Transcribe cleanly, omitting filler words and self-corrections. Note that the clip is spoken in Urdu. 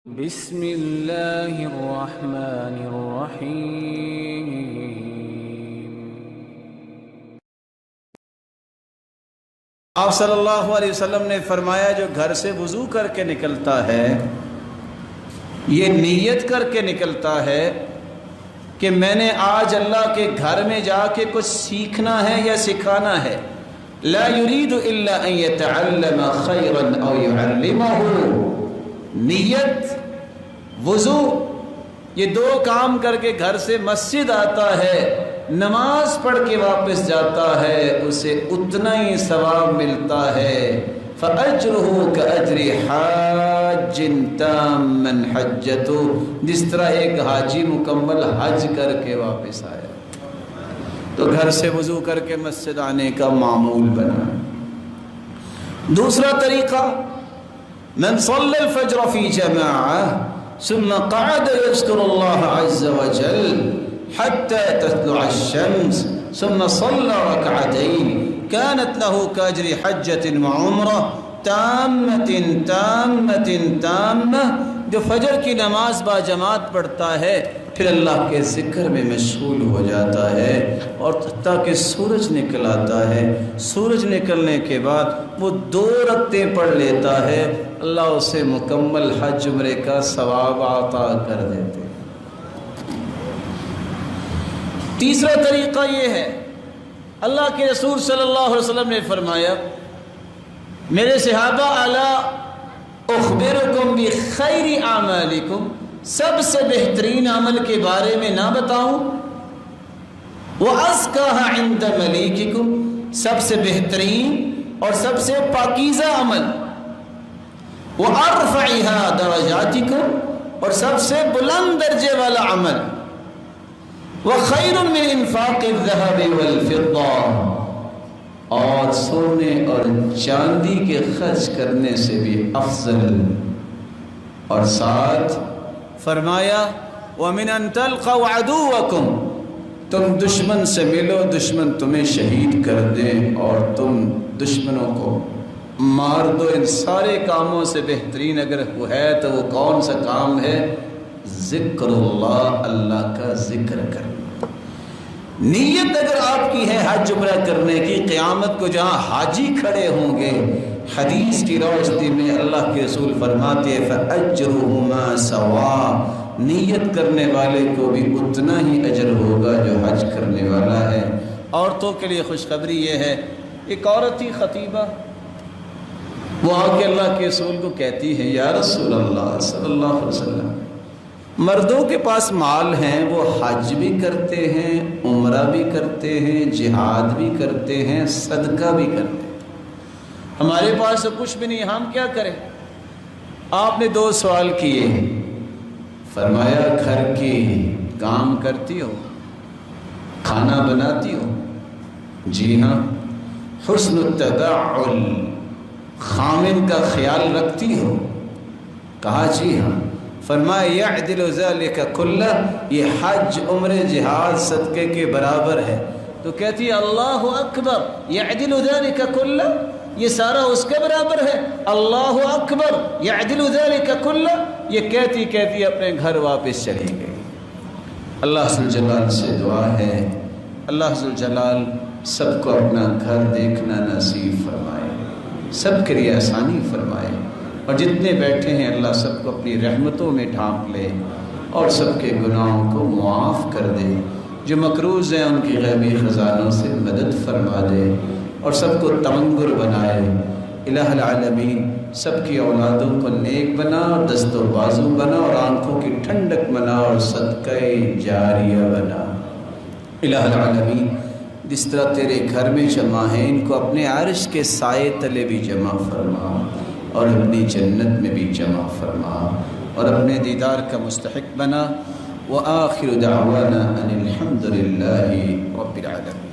بسم اللہ الرحمن الرحیم۔ آپ صلی اللہ علیہ وسلم نے فرمایا جو گھر سے وضو کر کے نکلتا ہے یہ نیت کر کے نکلتا ہے کہ میں نے آج اللہ کے گھر میں جا کے کچھ سیکھنا ہے یا سکھانا ہے، لا يريد الا ان يتعلم خيرا او يعلمه۔ نیت، وضو، یہ دو کام کر کے گھر سے مسجد آتا ہے، نماز پڑھ کے واپس جاتا ہے، اسے اتنا ہی ثواب ملتا ہے۔ فَأَجْرُهُ كَأَجْرِ حَاجٍ تَامًّا حَجَّتُهُ، جس طرح ایک حاجی مکمل حج کر کے واپس آیا۔ تو گھر سے وضو کر کے مسجد آنے کا معمول بنا۔ دوسرا طریقہ، من صلى الفجر في جماعة ثم قعد يذكر الله عز وجل حتى تطلع الشمس ثم صلى ركعتين كانت له كأجر حجة وعمرة تامة تامة۔ جو فجر کی نماز با جماعت پڑھتا ہے پھر اللہ کے ذکر میں مشغول ہو جاتا ہے اور حتیٰ کہ سورج نکل آتا ہے، سورج نکلنے کے بعد وہ 2 رکعتیں پڑھ لیتا ہے، اللہ اسے مکمل حج عمرے کا ثواب عطا کر دیتے۔ تیسرا طریقہ یہ ہے، اللہ کے رسول صلی اللہ علیہ وسلم نے فرمایا، میرے صحابہ الا اخبرکم بخیر اعمالکم، سب سے بہترین عمل کے بارے میں نہ بتاؤں؟ وَأَزْكَاهَا عِنْدَ مَلِيكِكُمْ، سب سے بہترین اور سب سے پاکیزہ عمل، وَأَرْفَعِهَا دَرَجَاتِكُمْ، اور سب سے بلند درجے والا عمل، وَخَيْرٌ مِّنْ إِنفَاقِ الذَّهَبِ وَالْفِضَّةِ، اور سونے اور چاندی کے خرچ کرنے سے بھی افضل۔ اور ساتھ فرمایا وَمِنْ أَن تَلْقَوْا عَدُوَّكُمْ، تم دشمن سے ملو، دشمن تمہیں شہید کر دیں اور تم دشمنوں کو مار دو۔ ان سارے کاموں سے بہترین اگر وہ ہے تو وہ کون سا کام ہے؟ ذکر اللہ، اللہ کا ذکر کرنا۔ نیت اگر آپ کی ہے حج عمرہ کرنے کی، قیامت کو جہاں حاجی کھڑے ہوں گے، حدیث کی روشنی میں اللہ کے رسول فرماتے ہیں فَأَجْرُهُمَا سَوَاءٌ، نیت کرنے والے کو بھی اتنا ہی اجر ہوگا جو حج کرنے والا ہے۔ عورتوں کے لیے خوشخبری یہ ہے، ایک عورت ہی خطیبہ، وہ آ کے اللہ کے رسول کو کہتی ہے یا رسول اللہ صلی اللہ علیہ وسلم، مردوں کے پاس مال ہیں، وہ حج بھی کرتے ہیں، عمرہ بھی کرتے ہیں، جہاد بھی کرتے ہیں، صدقہ بھی کرتے ہیں، ہمارے پاس تو کچھ بھی نہیں، ہم کیا کریں؟ آپ نے 2 سوال کیے، فرمایا گھر کی کام کرتی ہو، کھانا بناتی ہو؟ جی ہاں۔ حسن التبعل، خامن کا خیال رکھتی ہو؟ کہا جی ہاں۔ فرمایا یعدل ذلک کلہ، یہ حج عمرے جہاد صدقے کے برابر ہے۔ تو کہتی ہے اللہ اکبر، یعدل ذلک کلہ، یہ سارا اس کے برابر ہے، اللہ اکبر یعدل ذلک کلہ۔ یہ کہتی کہتی اپنے گھر واپس چلی گئی۔ اللہ ذوالجلال سے دعا ہے، اللہ ذوالجلال سب کو اپنا گھر دیکھنا نصیب فرمائے، سب کے لیے آسانی فرمائے، اور جتنے بیٹھے ہیں اللہ سب کو اپنی رحمتوں میں ڈھانپ لے اور سب کے گناہوں کو معاف کر دے، جو مقروض ہیں ان کی غیبی خزانوں سے مدد فرما دے اور سب کو تمنگر بنائے۔ الہ العالمین سب کی اولادوں کو نیک بنا اور دست و بازو بنا اور آنکھوں کی ٹھنڈک بنا اور صدقہ جاریہ بنا۔ الہ العالمین جس طرح تیرے گھر میں جمع ہیں ان کو اپنے عرش کے سائے تلے بھی جمع فرما اور اپنی جنت میں بھی جمع فرما اور اپنے دیدار کا مستحق بنا۔ وآخر دعوانا ان الحمد للہ رب العالمین۔